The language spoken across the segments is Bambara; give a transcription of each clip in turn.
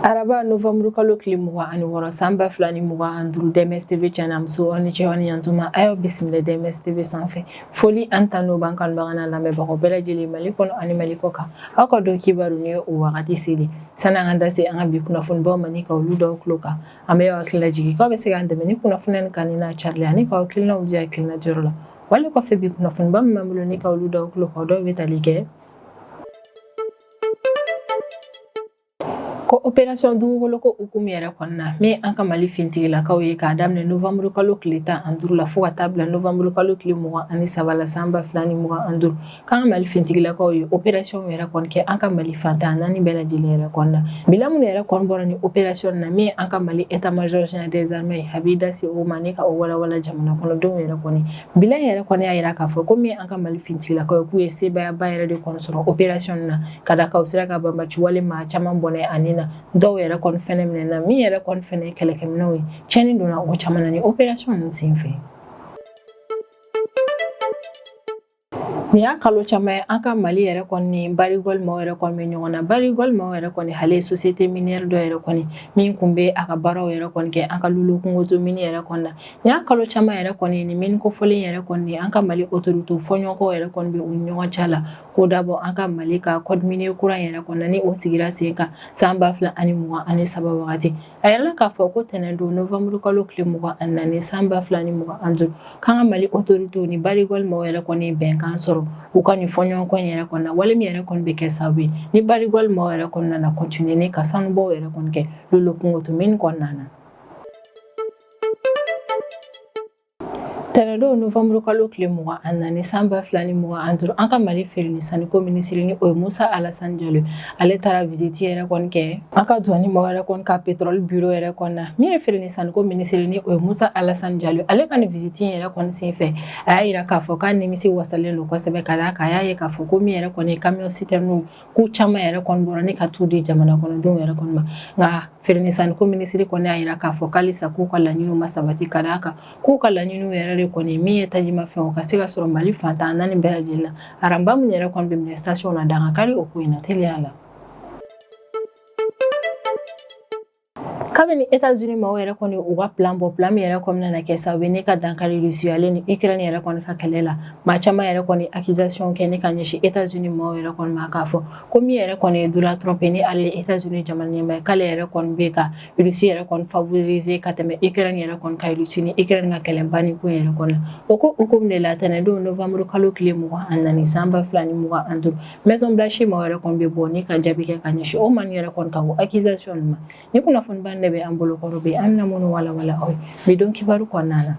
Araba November kalo tile 26 san 2025 DMS TV channel muso ni cɛwani yantuma ayo bisimila DMS TV sanfɛ foli an tan no ban kanbaga na lamɛnbagaw bɛɛ lajɛlen Mali kɔnɔ ani Mali kɔ kan aw ka dɔn kibaru ni o wagati seli sanni an ka da se an ka bi kunnafoni baw ma ni ka olu dɔw tulo kan an bɛ hakili lajigi k'aw bɛ se k'an dɛmɛ ni kunnafoni kan ni n'a carili ani k'aw kilinaw di hakilina jɔyɔrɔ la wali kɔfɛ bi kunnafoni ba min b'an bolo ni ka olu dɔw tulo kan dɔw bɛ tali kɛ ko opération dugukolo ko hukumu yɛrɛ kɔnɔna min an ka Mali fintigilakaw ye k'a daminɛ Novembre kalo tile 15 la fo ka taa bila Novembre kalo tile 23 la san 2025 k'an ka Mali fintigilakaw ye opération yɛrɛ kɔni kɛ an ka Mali fantan naani bɛɛ lajɛlen yɛrɛ kɔnɔna bila minnu yɛrɛ kɔni bɔra ni opération na min an ka Mali état-major général des armées Habi da se o ma ni ka o walawala jamana kɔnɔdenw yɛrɛ kɔni bila yɛrɛ kɔni y'a yira k'a fɔ ko min an ka Mali fintigilakaw ye k'u ye sebayaba yɛrɛ de kɔni sɔrɔ opération na ka da ka sira ka banbaci wale maa caman bɔnɛ ani dɔw yɛrɛ kɔni fɛnɛ minɛna min yɛrɛ kɔni fɛnɛ kɛlɛkɛminɛw ye cɛnni donna o caman na ni opération ninnu senfɛ ni y'a kalo caman ye an ka Mali yɛrɛ kɔni ni Barigol maaw yɛrɛ kɔni bɛ ɲɔgɔn na Barigol maaw yɛrɛ kɔni hale société minière dɔ yɛrɛ kɔni min kun bɛ a ka baaraw yɛrɛ kɔni kɛ an ka Lulu Kungoto mini yɛrɛ kɔni na ni y'a kalo caman yɛrɛ kɔni ni mini kofɔlen yɛrɛ kɔni an ka Mali autorité fɔɲɔgɔnkɔw yɛrɛ kɔni bɛ u ni ɲɔgɔn cɛ la ko dabɔ an ka Mali ka code minier kuran yɛrɛ kɔni ni o sigira sen kan san 2023 wagati a yɛrɛ la k'a fɔ ko tɛnɛn don Novembre kalo tile 24 san 2025 k'an ka Mali autorité ni Barigol maaw yɛrɛ kɔni bɛnkan sɔrɔ u ka ni fɔɲɔgɔnkɔ yɛrɛ kɔnɔ wale min yɛrɛ kɔni bɛ kɛ sababu ye ni Barigol maaw yɛrɛ kɔni nana continuer ni ka sanubaw yɛrɛ kɔni kɛ Lulu Kungoto mini kɔnɔna na tɛnɛndon Novembre kalo tile 24 san 2025 an ka Mali feere ni saniko minisiri ni o ye Musa Alassane Diallo ale taara visite yɛrɛ kɔni kɛ an ka douane maaw yɛrɛ kɔni ka pétrole bureau yɛrɛ kɔni na min ye feere ni saniko minisiri ni o ye Musa Alassane Diallo ale ka ni visite yɛrɛ kɔni senfɛ a y'a yira k'a fɔ k'a nimisi wasalen don kosɛbɛ ka d'a kan a y'a ye k'a fɔ ko min yɛrɛ kɔni ye camion citerne k'u caman yɛrɛ kɔni bɔra ni ka t'u di jamana kɔnɔdenw yɛrɛ kɔni ma nka feere ni saniko minisiri kɔni y'a yira k'a fɔ k'alisa k'u ka laɲiniw ma sabati ka d'a kan k'u ka laɲiniw yɛrɛ de kɔni min ye tajimafɛnw ka se ka sɔrɔ Mali fantan naani bɛɛ lajɛlen na aranba min yɛrɛ kɔni bɛ minɛ station na dankari o ko in na teliya la kabini États-Unis maaw yɛrɛ kɔni u ka plan bɔ plan min yɛrɛ kɔni nana kɛ sababu ne ka dankari Russie ale ni Ukraine yɛrɛ kɔni ka kɛlɛ la maa caman yɛrɛ kɔni accusation kɛ ne ka ɲɛsin États-Unis maaw yɛrɛ kɔni ma k'a fɔ ko min yɛrɛ kɔni ye Donald Trump ni ale États-Unis jamana ɲɛmaa k'ale yɛrɛ kɔni bɛ ka Russie yɛrɛ kɔni favoriser ka tɛmɛ Ukraine yɛrɛ kɔni ka Russie ni Ukraine ka kɛlɛba ni ko yɛrɛ kɔni o ko hukumu de la tɛnɛndon Novembre kalo tile 24 san 2025 Maison Blanche maaw yɛrɛ kɔni bɛ bɔ ni ka jaabi kɛ ka ɲɛsin o man yɛrɛ kɔni ka o accusation ma ni kunnafoni ba ne bɛ an bolo kɔrɔ bɛ an bɛna minnu walawala aw ye bidon kibaru kɔnɔna na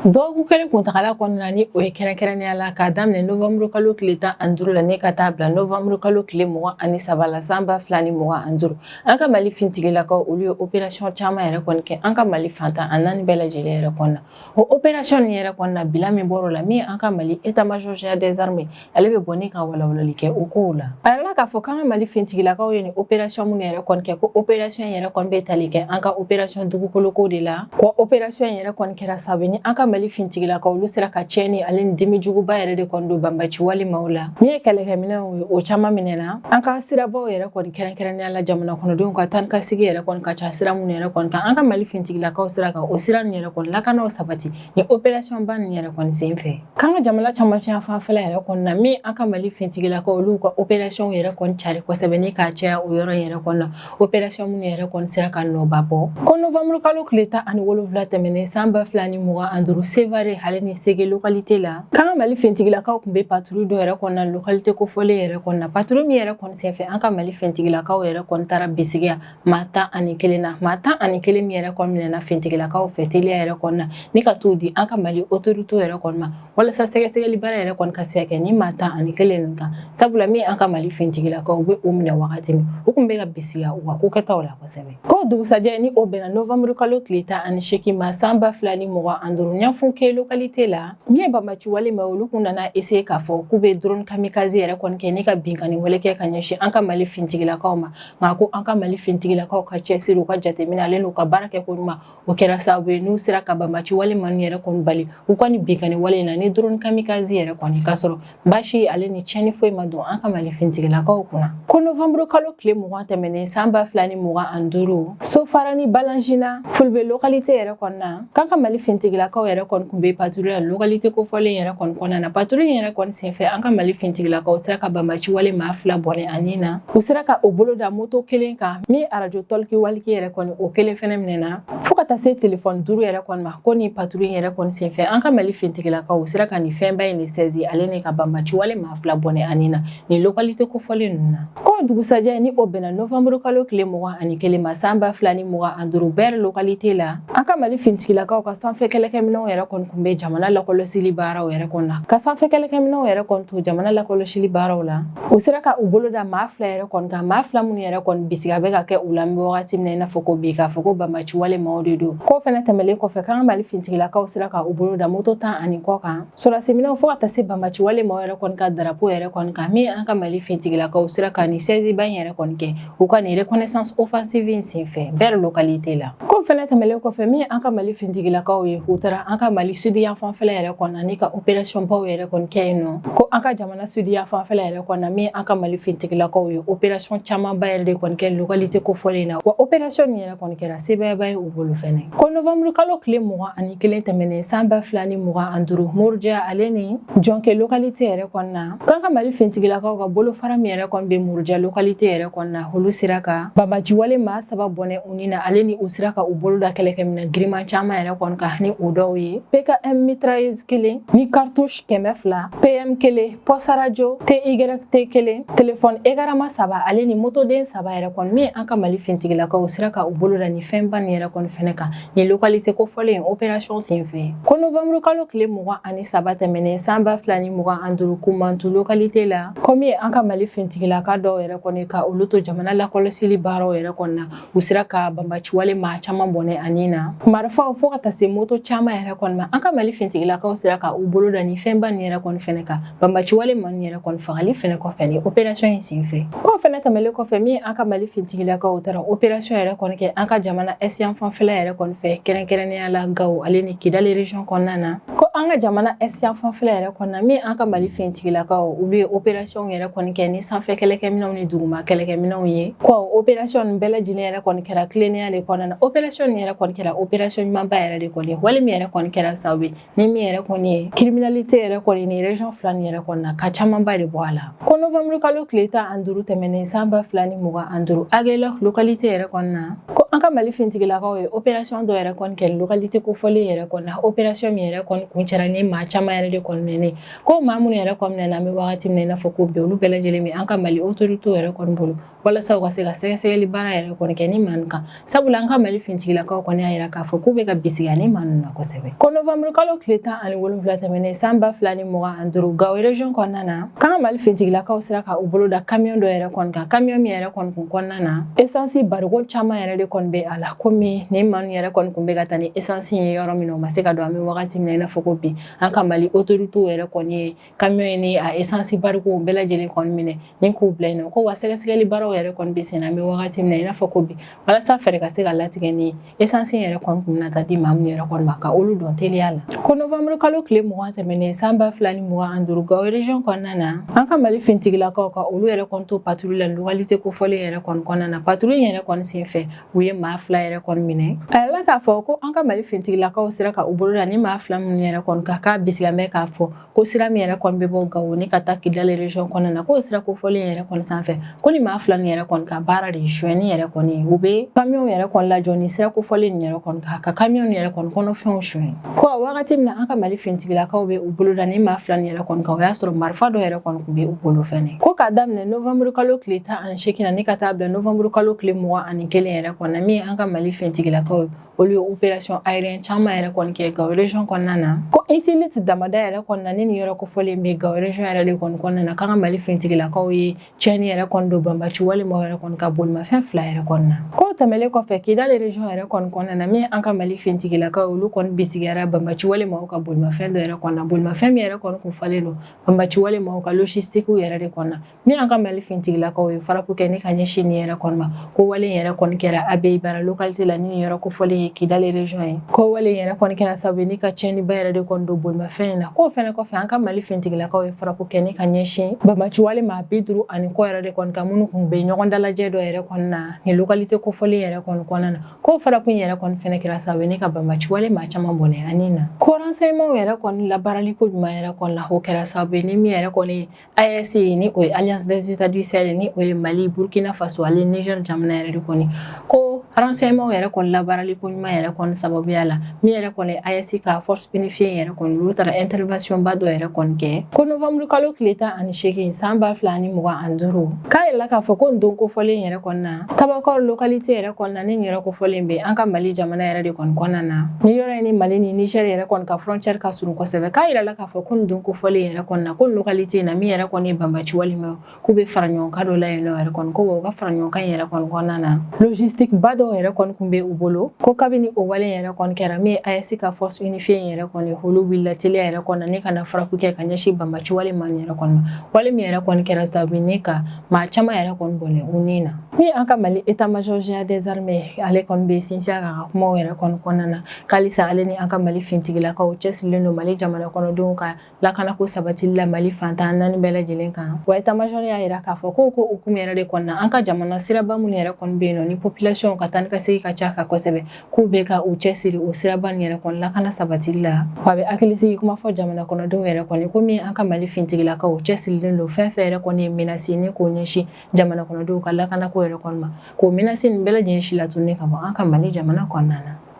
dɔgɔkun kelen kuntagala kɔnɔna ni o ye kɛrɛnkɛrɛnnenya la k'a daminɛ Novembre kalo tile 15 la ne ka taa bila Novembre kalo tile 23 la san 2025 an ka Mali fintigilakaw olu ye opération caman yɛrɛ kɔni kɛ an ka Mali fantan a naani bɛɛ lajɛlen yɛrɛ kɔnɔna o opération nin yɛrɛ kɔnɔna bila min bɔr'o la min an ka Mali état-major général des armées ale bɛ bɔ ni ka walawalali kɛ o kow la a yɛrɛ la k'a fɔ k'an ka Mali fintigilakaw ye ni opération minnu yɛrɛ kɔni kɛ ko opération yɛrɛ kɔni bɛ tali kɛ an ka opération dugukoloko de la ko opération yɛrɛ kɔni kɛra sababu ni an ka Mali fintigilakaw olu sera ka tiɲɛni ale ni dimi juguba yɛrɛ de kɔni don banbaci walimaw la min ye kɛlɛkɛminɛw ye o caman minɛna an ka sirabaw yɛrɛ kɔni kɛrɛnkɛrɛnnenya la jamana kɔnɔdenw ka taa ni ka sigi yɛrɛ kɔni ka ca sira minnu yɛrɛ kɔni kan an ka Mali fintigilakaw sera ka o sira nin yɛrɛ kɔni lakanaw sabati ni opération ba nin yɛrɛ kɔni senfɛ k'an ka jamana caman tiɲɛ fanfɛla yɛrɛ kɔni na min an ka Mali fintigilakaw olu ka opération yɛrɛ kɔni cari kosɛbɛ ni k'a caya o yɔrɔ yɛrɛ kɔni na opération minnu yɛrɛ kɔni sera ka nɔba bɔ ko Novembre kalo tile 17 tɛmɛnen san 2025 Sévaré hale ni Sege localité la k'an ka Mali fintigilakaw tun bɛ patrouille dɔ yɛrɛ kɔnɔna localité kofɔlen yɛrɛ kɔnɔna patrouille min yɛrɛ kɔni senfɛ an ka Mali fintigilakaw yɛrɛ kɔni taara bisigiya maa 11 na maa 11 min yɛrɛ kɔni minɛna fintigilakaw fɛ teliya yɛrɛ kɔnɔna ni ka t'u di an ka Mali autorité yɛrɛ kɔni ma walasa sɛgɛsɛgɛli baara yɛrɛ kɔni ka se ka kɛ ni maa 11 nin kan sabula min an ka Mali fintigilakaw u bɛ o minɛ wagati min u tun bɛ ka bisigiya u ka ko kɛtaw la kosɛbɛ ko dugusajɛ ni o bɛnna Novembre kalo tile 18 ma san 2025 Janfunke localité la min ye banbati wale ma olu kun nana essayer k'a fɔ k'u bɛ drone kamikaze yɛrɛ kɔni kɛ ni ka binkani wale kɛ ka ɲɛsin an ka Mali fintigilakaw ma nka ko an ka Mali fintigilakaw ka cɛsiri u ka jateminɛ ale n'u ka baara kɛ ko ɲuman o kɛra sababu ye n'u sera ka banbati wale ma yɛrɛ kɔni bali u ka ni binkani wale in na ni drone kamikaze yɛrɛ kɔni ka sɔrɔ baasi ale ni tiɲɛni foyi ma don an ka Mali fintigilakaw kunna ko novembre kalo tile 20 tɛmɛnen san 2025 Sofara ni Balanzina Fulbe localité yɛrɛ kɔnɔna k'an ka Mali fintigilakaw yɛrɛ kɔni kun bɛ patrouille la localité kofɔlen yɛrɛ kɔni kɔnɔna na patrouille yɛrɛ kɔni senfɛ an ka Mali fintigilakaw sera ka banbati wale maa 2 bɔnɛ ani na u sera ka o bolo da moto kelen kan min radio tɔliki waliki yɛrɛ kɔni o kelen fɛnɛ minɛna fo ka taa se téléphone 5 yɛrɛ kɔni ma ko ni patrouille yɛrɛ kɔni senfɛ an ka Mali fintigilakaw sera ka ni fɛnba in de saisi ale ni ka banbati wale maa 2 bɔnɛ ani na ni localité kofɔlen ninnu na ko dugusajɛ ni o bɛnna novembre kalo tile 21 ma san 2025 bɛɛ localité la an ka Mali fintigilakaw ka sanfɛ kɛlɛkɛminɛnw yɛrɛ kɔni kun bɛ jamana lakɔlɔsili baaraw yɛrɛ kɔnɔ na ka sanfɛ kɛlɛkɛminɛnw yɛrɛ kɔni to jamana lakɔlɔsili baaraw la u sera ka u bolo da maa 2 yɛrɛ kɔni kan maa 2 minnu yɛrɛ kɔni bisiga bɛ ka kɛ u la n bɛ wagati min na i n'a fɔ ko bi k'a fɔ ko banbati wale maaw de don ko fɛnɛ tɛmɛlen kɔfɛ k'an ka Mali fintigilakaw sera ka u bolo da moto 10 ani kɔ kan sɔrɔsiminɛw fo ka taa se banbati wale maaw yɛrɛ kɔni ka drapeau yɛrɛ kɔni kan min an ka Mali fintigilakaw sera ka ni saisiba in yɛrɛ kɔni kɛ u ka ni reconnaissance offensive in senfɛ bɛɛ localité la ko fɛnɛ tɛmɛlen kɔfɛ min an ka Mali fintigilakaw ye u taara an ka Mali sud yan fanfɛla yɛrɛ kɔnɔ ani ka opération baw yɛrɛ kɔni kɛ yen nɔ ko an ka jamana sud yan fanfɛla yɛrɛ kɔnɔ min an ka Mali fintigilakaw ye opération camanba yɛrɛ de kɔni kɛ localité kofɔlen na wa opération nin yɛrɛ kɔni kɛra sebayaba ye u bolo fɛnɛ ko novembre kalo tile 21 tɛmɛnen san 2025 Muruja ale ni Jonke localité yɛrɛ kɔnɔ na k'an ka Mali fintigilakaw ka bolofara min yɛrɛ kɔni bɛ Muruja localité yɛrɛ kɔnɔ na olu sera ka banbati wale maa 3 bɔnɛ u ni na ale ni u sera ka u bolo da kɛlɛkɛminɛ giriman caman yɛrɛ kɔni kan ni o dɔw ye PKM mitrailleuse 1 ni cartouche 200 PM 1 poste radio TYT 1 téléphone égarama 3 ale ni motoden 3 yɛrɛ kɔni min an ka Mali fintigilakaw sera ka u bolo da ni fɛnba ni yɛrɛ kɔni fɛnɛ kan ni localité kofɔlen opération senfɛ ko novembre kalo tile 23 tɛmɛnen san 2025 Kumantu localité la komi an ka Mali fintigilaka dɔw yɛrɛ kɔni ka olu to jamana lakɔlɔsili baaraw yɛrɛ kɔni na u sera ka banbati wale maa caman bɔnɛ ani na marifaw fo ka taa se moto caman yɛrɛ kɔni ma an ka Mali fintigilakaw sera ka u bolo da ni fɛnba ni yɛrɛ kɔni fɛnɛ kan banbati wale ma ni yɛrɛ kɔni fagali fɛnɛ kɔfɛ ni opération in senfɛ ko fɛnɛ tɛmɛlen kɔfɛ min an ka Mali fintigilakaw taara opération yɛrɛ kɔni kɛ an ka jamana est yan fanfɛla yɛrɛ kɔni fɛ kɛrɛnkɛrɛnnenya la Gawo ale ni Kidali région kɔnɔna na ko an ka jamana est yan fanfɛla yɛrɛ kɔnɔna na min an ka Mali fintigilakaw olu ye opération yɛrɛ kɔni kɛ ni sanfɛ kɛlɛkɛminɛnw ni duguma kɛlɛkɛminɛnw ye ko opération nin bɛɛ lajɛlen yɛrɛ kɔni kɛra tilennenya de kɔnɔna na opération nin yɛrɛ kɔni kɛra opération ɲumanba yɛrɛ de kɔni wale min yɛrɛ kɔni kɛra sababu ye ni min yɛrɛ kɔni ye criminalité yɛrɛ kɔni ni région 2 nin yɛrɛ kɔni na ka camanba de bɔ a la ko novembre kalo tile 15 tɛmɛnen san 2025 Agela localité yɛrɛ kɔni na ko an ka Mali fintigilakaw ye opération dɔ yɛrɛ kɔni kɛ localité kofɔlen yɛrɛ kɔni na opération min yɛrɛ kɔni kuncɛra ni maa caman yɛrɛ de kɔni minɛnen ko maa minnu yɛrɛ kɔni minɛna an bɛ wagati min na i n'a fɔ ko bi olu bɛɛ lajɛlen bɛ an ka Mali autorité yɛrɛ kɔni bolo walasa u ka se ka sɛgɛsɛgɛli baara yɛrɛ kɔni kɛ ni maa ninnu kan sabula an ka Mali fintigilakaw kɔni y'a yira k'a fɔ k'u bɛ ka bisigiya ni maa ninnu na kosɛbɛ ko novembre kalo tile 17 tɛmɛnen san 2025 Gawo région kɔnɔna na k'an ka Mali fintigilakaw sera ka u bolo da camion dɔ yɛrɛ kɔni kan camion min yɛrɛ kɔni kun kɔnɔna na essence barigo caman yɛrɛ de kɔni bɛ a la komi ni maa ninnu yɛrɛ kɔni kun bɛ ka taa ni essence ye yɔrɔ min na o ma se ka don an bɛ wagati min na i n'a fɔ ko bi an ka Mali autorité yɛrɛ kɔni ye camion ye ni a essence barigo bɛɛ lajɛlen kɔni minɛ ni k'u bila yen nɔ ko wa sɛgɛsɛgɛli baaraw yɛrɛ kɔni bɛ sen na an bɛ wagati min na i n'a fɔ ko bi walasa fɛɛrɛ ka se ka latigɛ ni essence yɛrɛ kɔni kun bɛna taa di maa minnu yɛrɛ kɔni ma ka olu dɔn teliya la ko novembre kalo tile 20 tɛmɛnen san 2025 Gawo région kɔnɔna na an ka Mali fintigilakaw ka olu yɛrɛ kɔni to patrouille la localité kofɔlen yɛrɛ kɔni kɔnɔna na patrouille yɛrɛ kɔni senfɛ u ye maa 2 yɛrɛ kɔni minɛ a yɛlɛla k'a fɔ ko an ka Mali fintigilakaw sera ka u bolo da ni maa 2 minnu yɛrɛ kɔni kan k'a bisigamɛ k'a fɔ ko sira min yɛrɛ kɔni bɛ bɔ Gawo ni ka taa Kidali région kɔnɔna na k'o sira kofɔlen yɛrɛ kɔni sanfɛ ko ni maa 2 nin yɛrɛ kɔni ka baara de ye suɲɛni yɛrɛ kɔni u bɛ camion yɛrɛ kɔni lajɔ ni sira kofɔlen nin yɛrɛ kɔni kan ka camion nin yɛrɛ kɔni kɔnɔfɛnw suɲɛ ko a wagati min na an ka Mali fintigilakaw bɛ u bolo da ni maa 2 nin yɛrɛ kɔni kan o y'a sɔrɔ marifa dɔ yɛrɛ kɔni kun bɛ u bolo fɛnɛ ko k'a daminɛ novembre kalo tile 18 na ni ka taa bila novembre kalo tile 21 yɛrɛ kɔnɔ min an ka Mali fintigilakaw ye olu ye opération aérien caman yɛrɛ kɔni kɛ Gao région kɔnɔna na ko intimite damada yɛrɛ kɔnɔna ni nin yɔrɔ kofɔlen bɛ Gao région yɛrɛ de kɔnɔna na k'an ka Mali fintigilakaw ye tiɲɛni yɛrɛ kɔni don banbaci walima yɛrɛ kɔni ka bolimafɛn 2 yɛrɛ kɔnɔna ko tɛmɛlen kɔfɛ Kidali région yɛrɛ kɔnɔna na min an ka Mali fintigilakaw olu kɔni bisigiyara banbaci walima ka bolimafɛn dɔ yɛrɛ kɔnɔna bolimafɛn min yɛrɛ kɔni kun falen don banbaci walima ka logistique yɛrɛ de kɔnɔna min an ka Mali fintigilakaw ye farapu kɛ ni ka ɲɛsin ni yɛrɛ kɔnɔna ko wale yɛrɛ kɔni kɛra Abeyi Bara localité la ni yɔrɔ kofɔlen ye Kidali région ye ko wale yɛrɛ kɔni kɛra sababu ni ka tiɲɛni ba yɛrɛ de kɔni don bolimafɛn na ko fɛnɛ kɔfɛ an ka Mali fintigilakaw ye farapu kɛ ni ka ɲɛsin banbaci walima 50 ani kɔ yɛrɛ de kɔni ka minnu kun bɛ ɲɔgɔn dalajɛ dɔ yɛrɛ kɔnɔna ni localité kofɔlen yɛrɛ kɔnɔna na ko farapu yɛrɛ kɔni fɛnɛ kɛra sababu ni ka banbaci walima caman bɔnɛ ani na ko renseignement yɛrɛ kɔni labarali ko ɲuman yɛrɛ kɔni la o kɛra sababu ni min yɛrɛ kɔni AES ni o ye Alliance des États du Sahel ni o ye Mali Burkina Faso ale Niger jamana yɛrɛ de kɔni ko renseignement yɛrɛ kɔni labarali ko ɲuman yɛrɛ kɔni sababuya la min yɛrɛ kɔni AES ka force unifiée yɛrɛ kɔni olu taara intervention ba dɔ yɛrɛ kɔni kɛ ko novembre kalo tile 18 san 2025 k'a yɛlɛla k'a fɔ ko n don kofɔlen yɛrɛ kɔni na Tabakɔrɔ localité yɛrɛ kɔni na ni yɛrɛ kofɔlen bɛ an ka Mali jamana yɛrɛ de kɔni kɔnɔna na ni yɔrɔ ni Mali ni Niger yɛrɛ kɔni ka frontière ka surun kosɛbɛ k'a yɛlɛla k'a fɔ ko n don kofɔlen yɛrɛ kɔni na ko localité na min yɛrɛ kɔni banbaci walima k'u bɛ fara ɲɔgɔn kan dɔ la yen nɔ yɛrɛ kɔni ko u ka fara ɲɔgɔn kan yɛrɛ kɔni kɔnɔna na logistique ba dɔw yɛrɛ kɔni kun bɛ u bolo ko kabini o wale yɛrɛ kɔni kɛra min ye AES ka force unifiée yɛrɛ kɔni olu wulila teliya yɛrɛ kɔnɔna ni kana farapu kɛ ka ɲɛsin banbaci walima yɛrɛ kɔni ma wale min yɛrɛ kɔni kɛra sababu ni ka maa caman yɛrɛ kɔni bɔnɛ u ni na min an ka Mali état major général des armées ale kɔni bɛ sinsin a kan ka kumaw yɛrɛ kɔni kɔnɔna na k'alisa ale ni an ka Mali fintigilakaw cɛsirilen don Mali jamana kɔnɔdenw ka lakanako sabatili la Mali fantan 4 bɛɛ lajɛlen kan wa état major y'a yira k'a fɔ ko hukumu yɛrɛ de kɔnɔna an ka jamana siraba minnu yɛrɛ kɔni bɛ yen nɔ ni population ka taa ni ka segin ka ca kan kosɛbɛ k'u bɛ ka u cɛsiri o siraba nin yɛrɛ kɔni lakana sabatili la wa a bɛ hakilisigi kuma fɔ jamana kɔnɔdenw yɛrɛ kɔni ko min an ka Mali fintigilakaw cɛsirilen don fɛn fɛn yɛrɛ kɔni ye menace ni k'o ɲɛsin jamana kɔnɔdenw ka lakanako yɛrɛ kɔni ma k'o menace nin bɛɛ lajɛlen si latunu ka bɔ an ka Mali jamana kɔnɔna na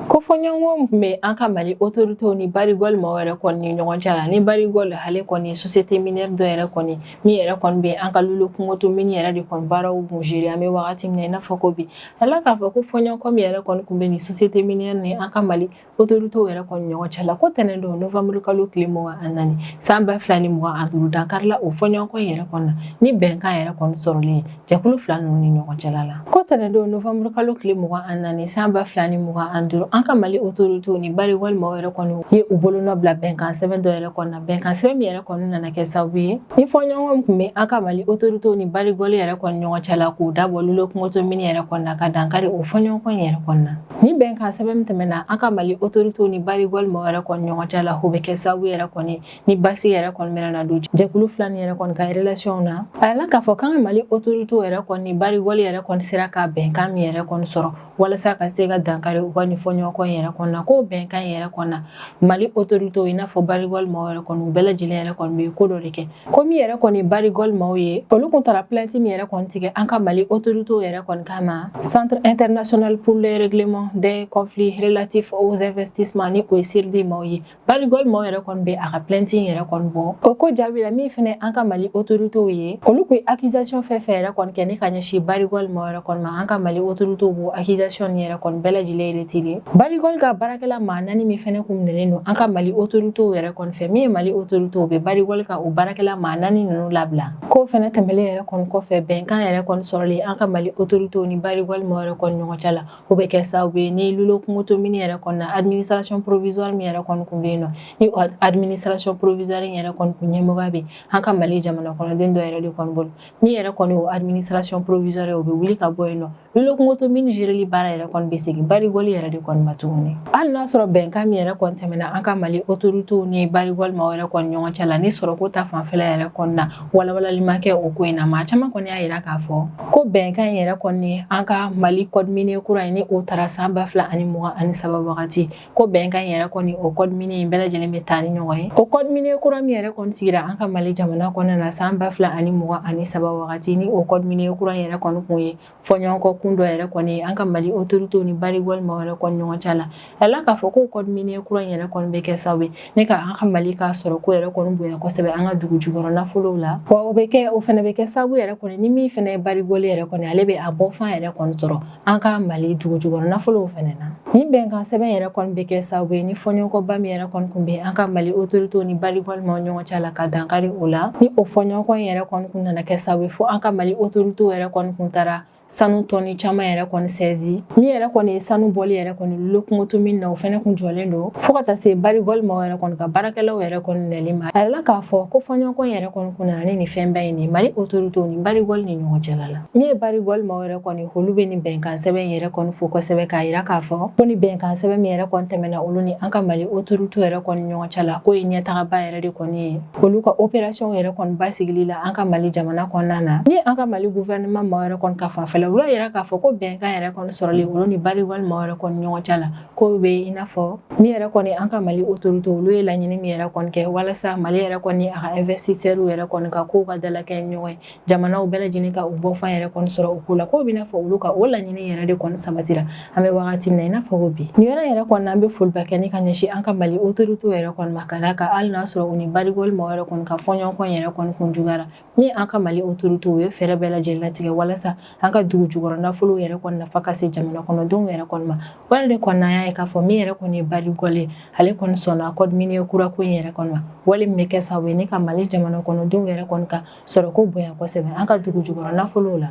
ko fɔɲɔgɔnkɔ min bɛ an ka Mali autorités ni barigol maaw yɛrɛ kɔni ni ɲɔgɔn cɛ la ni barigol ale kɔni société minière dɔ yɛrɛ kɔni min yɛrɛ kɔni bɛ an ka Lolo Kungoto mini yɛrɛ de kɔni baaraw kun géré an bɛ wagati min na i n'a fɔ ko bi ala k'a fɔ ko fɔɲɔgɔnkɔ min yɛrɛ kɔni kun bɛ ni société minière ni an ka Mali autorités yɛrɛ kɔni ɲɔgɔn cɛ la ko tɛnɛn don novembre kalo tile 24 san 2025 dankarila o fɔɲɔgɔnkɔ yɛrɛ kɔni na ni bɛnkan yɛrɛ kɔni sɔrɔlen jɛkulu 2 ninnu ni ɲɔgɔn cɛ la ko tɛnɛn don novembre kalo tile 24 san 2025 an ka Mali autorités ni barigol maaw yɛrɛ kɔni ye u bolonɔ bila bɛnkan sɛbɛn dɔ yɛrɛ kɔni na bɛnkan sɛbɛn min yɛrɛ kɔni nana kɛ sababu ye ni fɔɲɔgɔnkɔ kun bɛ an ka Mali autorités ni barigol yɛrɛ kɔni ɲɔgɔn cɛ la k'u dabɔ Lolo Kungoto mini yɛrɛ kɔni na ka dankari o fɔɲɔgɔnkɔ yɛrɛ kɔni na ni bɛnkan sɛbɛn min tɛmɛna an ka Mali autorités ni barigol maaw yɛrɛ kɔni ɲɔgɔn cɛ la o bɛ kɛ sababu yɛrɛ kɔni ni basi yɛrɛ kɔni mɛna don jɛkulu 2 ni yɛrɛ kɔni ka relation na a yɛlɛla k'a fɔ k'an ka Mali autorités yɛrɛ kɔni ni barigol yɛrɛ kɔni sera ka bɛnkan min yɛrɛ kɔni sɔrɔ walasa ka se ka dankari u ka ni fɔɲɔgɔnkɔ yɛrɛ kɔni na ko bɛnkan yɛrɛ kɔni na Mali autorités i n'a fɔ barigol maaw yɛrɛ kɔni u bɛɛ lajɛlen yɛrɛ kɔni bɛ ko dɔ de kɛ ko min yɛrɛ kɔni barigol maaw ye olu kun taara plainte min yɛrɛ kɔni tigɛ an ka Mali autorités yɛrɛ kɔni kama Centre international pour le règlement des conflits relatifs aux investissements ni o ye CIRD maaw ye barigol maaw yɛrɛ kɔni bɛ a ka plainte yɛrɛ kɔni bɔ o ko jaabi la min fɛnɛ an ka Mali autorités ye olu kun ye accusation fɛn fɛn yɛrɛ kɔni kɛ ni ka ɲɛsin barigol maaw yɛrɛ kɔni ma an ka Mali autorités b'o accusation ni yɛrɛ kɔni bɛɛ lajɛlen retiré barigol ka baarakɛla maa 4 min fɛnɛ kun minɛlen don an ka Mali autorités yɛrɛ kɔni fɛ min ye Mali autorités bɛ barigol ka o baarakɛla maa 4 ninnu labila ko fɛnɛ tɛmɛlen yɛrɛ kɔni kɔfɛ bɛnkan yɛrɛ kɔni sɔrɔlen an ka Mali autorités ni barigol maaw yɛrɛ kɔni ɲɔgɔn cɛ la o bɛ kɛ sababu ye ni Lolo Kungoto mini yɛrɛ kɔni na administration provisoire min yɛrɛ kɔni kun bɛ yen nɔ ni administration provisoire yɛrɛ kɔni kun ɲɛmɔgɔ bɛ an ka Mali jamana kɔnɔden dɔ yɛrɛ de kɔni bolo min yɛrɛ kɔni o administration provisoire o bɛ wuli ka bɔ yen nɔ Lolo Kungoto mini géreli baara yɛrɛ kɔni bɛ segin barigol yɛrɛ de kɔni ma tuguni hali n'a sɔrɔ bɛnkan min yɛrɛ kɔni tɛmɛna an ka Mali autorités ni barigol maaw yɛrɛ kɔni ɲɔgɔn cɛ la ni sɔrɔko ta fanfɛla yɛrɛ kɔni na walawalali ma kɛ o ko in na maa caman kɔni y'a yira k'a fɔ ko bɛnkan yɛrɛ kɔni an ka Mali code minier kura in ni o taara san 2023 wagati ko bɛnkan yɛrɛ kɔni o code minier in bɛɛ lajɛlen bɛ taa ni ɲɔgɔn ye o code minier kura min yɛrɛ kɔni sigira an ka Mali jamana kɔnɔna na san 2023 wagati ni o code minier kura yɛrɛ kɔni kun ye fɔɲɔgɔnkɔ kundo yɛrɛ kɔni an ka Mali autorité ni bari walima wɛrɛ kɔni ɲɔgɔn cɛ la ala k'a fɔ ko code minier kura yɛrɛ kɔni bɛ kɛ sababu ye ne ka an ka Mali ka sɔrɔ ko yɛrɛ kɔni bonya kosɛbɛ an ka dugu jukɔrɔ nafolow la wa o fɛnɛ bɛ kɛ sababu yɛrɛ kɔni ni min fɛnɛ ye bari yɛrɛ kɔni ale bɛ a bɔ fan yɛrɛ kɔni sɔrɔ an ka Mali dugu jukɔrɔ nafolow fɛnɛ na ni bɛnkan sɛbɛn yɛrɛ kɔni bɛ kɛ sababu ye ni fɔɲɔgɔnkɔba min yɛrɛ kɔni kun bɛ an ka Mali autorité ni bari walima ɲɔgɔn cɛ la ka dankari o la ni o fɔɲɔgɔnkɔ yɛrɛ kɔni kun nana kɛ sababu ye fo an ka Mali autorité yɛrɛ kɔni kun taara sanu tɔni caman yɛrɛ kɔni sɛzi min yɛrɛ kɔni ye sanu bɔli yɛrɛ kɔni lokomoto min na o fɛnɛ kun jɔlen don fo ka taa se bari walima yɛrɛ kɔni ka baarakɛlaw yɛrɛ kɔni nɛli ma a la k'a fɔ ko fɔɲɔgɔnkɔ yɛrɛ kɔni kun nana ni fɛn bɛɛ ye nin Mali autorité ni bari ni ɲɔgɔn cɛ la min ye bari walima yɛrɛ kɔni olu bɛ ni bɛnkan sɛbɛn yɛrɛ kɔni fo kosɛbɛ k'a yira k'a fɔ ko ni bɛnkan sɛbɛn min yɛrɛ kɔni tɛmɛna olu ni an ka Mali autorité yɛrɛ kɔni ɲɔgɔn cɛ la ko ye ɲɛtagaba yɛrɛ de kɔni ye olu ka opération yɛrɛ kɔni basigili la an ka Mali jamana kɔnɔna na ni an ka Mali gouvernement ma yɛrɛ kɔni ka fanfɛla olu yɛrɛ k'a fɔ ko bɛnkan yɛrɛ kɔni sɔrɔli olu ni bari walima yɛrɛ kɔni ɲɔgɔn cɛ la ko bɛ i n'a fɔ min yɛrɛ kɔni an ka Mali autorité olu ye laɲini min yɛrɛ kɔni kɛ walasa Mali yɛrɛ kɔni a ka investisseurs yɛrɛ kɔni ka kow ka dalakɛ ɲɔgɔn ye jamanaw bɛɛ lajɛlen ka u bɔ fan yɛrɛ kɔni sɔrɔ u ko la ko bɛ i n'a fɔ olu ka o laɲini yɛrɛ de kɔni sabatira an bɛ wagati min na i n'a fɔ ko bi nin yɔrɔ yɛrɛ kɔni an bɛ foliba kɛ ni ka ɲɛsin an ka Mali autorité yɛrɛ kɔni ma ka d'a kan hali n'a sɔrɔ u ni bari walima yɛrɛ kɔni ka fɔɲɔgɔnkɔ yɛrɛ kɔni kun juguyara min an ka Mali autorité u ye fɛɛrɛ bɛɛ lajɛlen latigɛ walasa an ka dugu jukɔrɔ nafolo yɛrɛ kɔni nafa ka se jamana kɔnɔdenw yɛrɛ kɔni ma wala de kɔni an y'a ye k'a fɔ min yɛrɛ kɔni ye bari gɔle ale kɔni sɔnna code minier kura ko in yɛrɛ kɔni ma wale min bɛ kɛ sababu ye ne ka Mali jamana kɔnɔdenw yɛrɛ kɔni ka sɔrɔ ko bonya kosɛbɛ an ka dugu jukɔrɔ nafolow la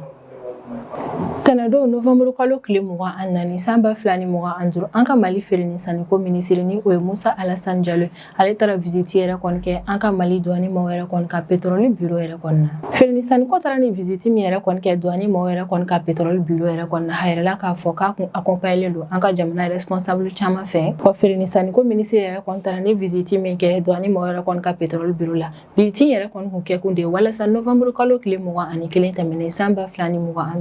Kanado Novembre kalo tile 24 san 2025 an ka Mali feere ni saniko minisiri ni o ye Musa Alassane Diallo ale taara visite yɛrɛ kɔni kɛ an ka Mali douane maaw yɛrɛ kɔni ka pétrole bureau yɛrɛ kɔni na feere ni saniko taara ni visite min yɛrɛ kɔni kɛ douane maaw yɛrɛ kɔni ka pétrole bureau yɛrɛ kɔni na a yɛrɛla k'a fɔ k'a kun accompagné don an ka jamana responsable caman fɛ wa feere ni saniko minisiri yɛrɛ kɔni taara ni visite min kɛ douane maaw yɛrɛ kɔni ka pétrole bureau la visite yɛrɛ kɔni kun kɛ kun de walasa Novembre kalo tile 21 tɛmɛnen san 2025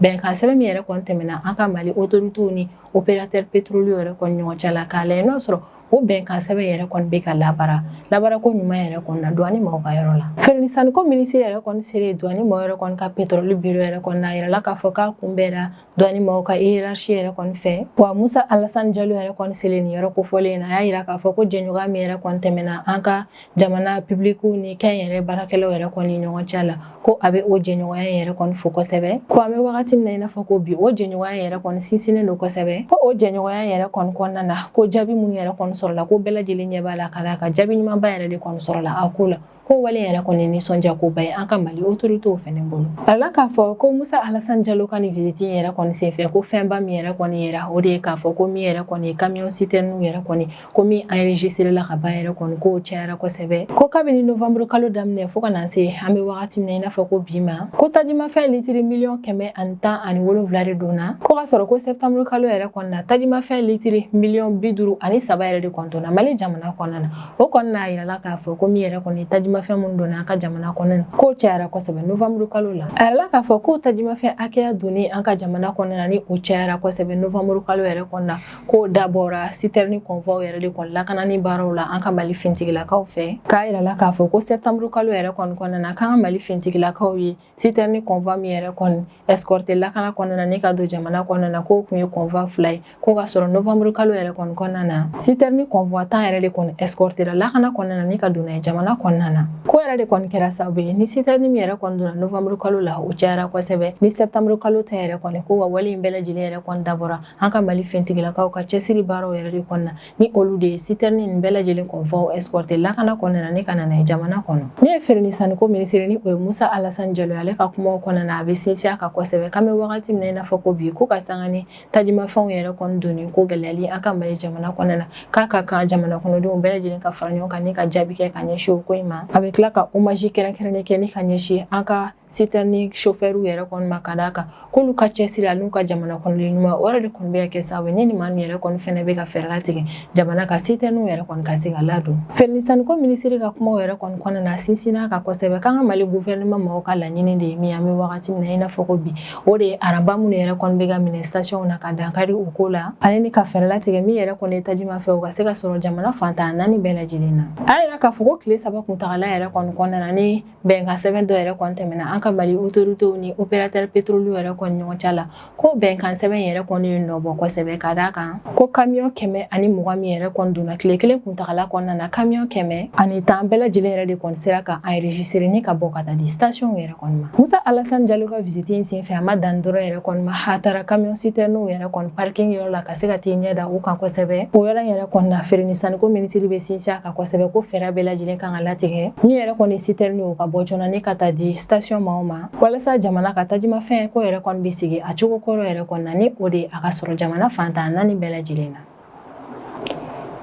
bɛnkan sɛbɛn min yɛrɛ kɔni tɛmɛna an ka Mali autorité ni opérateur pétrolier yɛrɛ kɔni ɲɔgɔn cɛ la k'a lajɛ n'o sɔrɔ o bɛnkan sɛbɛn yɛrɛ kɔni bɛ ka labara ko ɲuman yɛrɛ kɔni na douane maaw ka yɔrɔ la feere ni saniko minisiri yɛrɛ kɔni sere douane maaw yɛrɛ kɔni ka pétrole bureau yɛrɛ kɔni na a yirala k'a fɔ k'a kunbɛnna douane maaw ka hiérarchie yɛrɛ kɔni fɛ wa Musa Alassane Diallo yɛrɛ kɔni selen nin yɔrɔ kofɔlen na a y'a yira k'a fɔ ko jɛɲɔgɔnya min yɛrɛ kɔni tɛmɛna an ka jamana publicu ni kɛnyɛrɛ baarakɛlaw yɛrɛ kɔni ɲɔgɔn cɛ la ko a bɛ o jɛɲɔgɔnya yɛrɛ kɔni fo kosɛbɛ ko an bɛ wagati min na i n'a fɔ ko bi o jɛɲɔgɔnya yɛrɛ kɔni sinsinnen don kosɛbɛ ko o jɛɲɔgɔnya yɛrɛ kɔni kɔnɔna na ko jaabi minnu yɛrɛ kɔni sɔrɔla ko bɛɛ lajɛlen ɲɛ b'a la ka d'a kan jaabi ɲumanba yɛrɛ de kɔni sɔrɔla a ko la ko wale yɛrɛ kɔni nisɔndiya ko ba ye an ka Mali autoritéw fɛnɛ bolo ala k'a fɔ ko Musa Alassane Diallo ka ni visite yɛrɛ kɔni senfɛ ko fɛnba min yɛrɛ kɔni yera o de ye k'a fɔ ko min yɛrɛ kɔni ye camion citerne yɛrɛ kɔni ko min enregistré la ka ban yɛrɛ kɔni ko cayara kosɛbɛ ko kabini Novembre kalo daminɛ fo ka na se an bɛ wagati min na i n'a fɔ ko bi ma ko tajimafɛn litiri 1,117 de donna ko ka sɔrɔ ko Septembre kalo yɛrɛ kɔni na tajimafɛn litiri 53 yɛrɛ de kɔntonna Mali jamana kɔnɔna na o kɔni n'a yirala k'a fɔ ko min yɛrɛ kɔni tajimafɛn mun donna an ka jamana kɔnɔna ko cayara kosɛbɛ Novembre kalo la a yirala k'a fɔ ko tajimafɛn hakɛya donni an ka jamana kɔnɔna ni o cayara kosɛbɛ Novembre kalo yɛrɛ kɔnɔna ko dabɔra citerne convoi yɛrɛ de kɔni lakanani baaraw la an ka Mali fintigilakaw fɛ k'a yirala k'a fɔ ko Septembre kalo yɛrɛ kɔni kɔnɔna na k'an ka Mali fintigilakaw ye citerne convoi min yɛrɛ kɔni escorté lakana kɔnɔna ni ka don jamana kɔnɔna na ko kun ye convoi 2 ye ko ka sɔrɔ Novembre kalo yɛrɛ kɔni kɔnɔna na citerne convoi 10 yɛrɛ de kɔni escorté la lakana kɔnɔna na ni ka don jamana kɔnɔna na ko yɛrɛ de kɔni kɛra sababu ye ni citerne min yɛrɛ kɔni donna Novembre kalo la o cayara kosɛbɛ ni Septembre kalo ta yɛrɛ kɔni ko wa wale in bɛɛ lajɛlen yɛrɛ kɔni dabɔra an ka Mali fintigilakaw ka cɛsiri baaraw yɛrɛ de kɔnɔna ni olu de ye citerne nin bɛɛ lajɛlen convoi escorté lakana kɔnɔna na ni ka na jamana kɔnɔ ne ye feere ni saniko minisiri ni o ye Musa Alassane Diallo ale ka kumaw kɔnɔna na a bɛ sinsin a kan kosɛbɛ k'an bɛ wagati min na i n'a fɔ ko bi ko ka sanga ni tajimafɛnw yɛrɛ kɔni donni ko gɛlɛyali an ka Mali jamana kɔnɔna na k'a ka kan jamana kɔnɔdenw bɛɛ lajɛlen ka fara ɲɔgɔn kan ni ka jaabi kɛ ka ɲɛsin o ko in ma a bɛ tila ka hommage kɛrɛnkɛrɛnnen kɛ ni ka ɲɛsin an ka citerne chauffeur yɛrɛ kɔni ma ka d'a kan k'olu ka cɛsiri a n'u ka jamana kɔnɔden ɲuman o yɛrɛ de kɔni bɛ ka kɛ sababu ye ni nin maa min yɛrɛ kɔni fɛnɛ bɛ ka fɛɛrɛ latigɛ jamana ka citerne yɛrɛ kɔni ka se ka ladon feere ni saniko minisiri ka kumaw yɛrɛ kɔni kɔnɔna na sinsinna kan kosɛbɛ k'an ka Mali gouvernement maaw ka laɲini de ye min an bɛ wagati min na i n'a fɔ ko bi o de ye araba minnu yɛrɛ kɔni bɛ ka minɛ station na ka dankari o ko la ale ni ka fɛɛrɛ latigɛ min yɛrɛ kɔni ye tajimafɛn o ka se ka sɔrɔ jamana fantan 4 bɛɛ lajɛlen na a yira k'a fɔ ko tile 3 kuntagala kuntagala yɛrɛ kɔni kɔnɔna ni bɛnkan sɛbɛn dɔ yɛrɛ kɔni tɛmɛna an ka Mali autorités ni opérateur pétrolier yɛrɛ kɔni ɲɔgɔn cɛ la ko bɛnkan sɛbɛn yɛrɛ kɔni ye nɔbɔ kosɛbɛ ka d'a kan ko camion 120 min yɛrɛ kɔni donna tile kelen kuntagala kɔnɔna na camion 110 bɛɛ lajɛlen yɛrɛ de kɔni sera ka enregistrer ni ka bɔ ka taa di station yɛrɛ kɔni ma. Musa Alassane Diallo ka visite in senfɛ a ma dan dɔrɔn yɛrɛ kɔni ma a taara camion citerne yɛrɛ kɔni parking yɔrɔ la ka se ka t'i ɲɛ da u kan kosɛbɛ. O yɔrɔ yɛrɛ kɔni na feere ni saniko ministre bɛ sinsin a kan kosɛbɛ ko fɛɛrɛ bɛɛ lajɛlen kan ka latigɛ min yɛrɛ kɔni citerne o ka bɔ joona ni ka taa di station maaw ma walasa jamana ka tajimafɛn ko yɛrɛ kɔni bɛ sigi a cogo kɔrɔ yɛrɛ kɔni na ni o de a ka sɔrɔ jamana fantan naani bɛɛ lajɛlen na.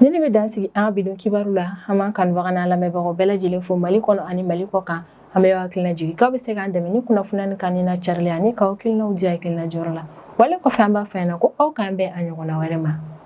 Ni ne bɛ dan sigi an ka bidon kibaru la an b'an kanubaga n'an lamɛnbagaw bɛɛ lajɛlen fo Mali kɔnɔ ani Mali kɔ kan an bɛ hakilina jigin k'aw bɛ se k'an dɛmɛ ni kunnafoniya ni kan ni na carilen ani k'aw hakilinaw di hakilina jɔyɔrɔ la wale kɔfɛ an b'a fɔ yan ko aw k'an bɛn a ɲɔgɔnna wɛrɛ ma.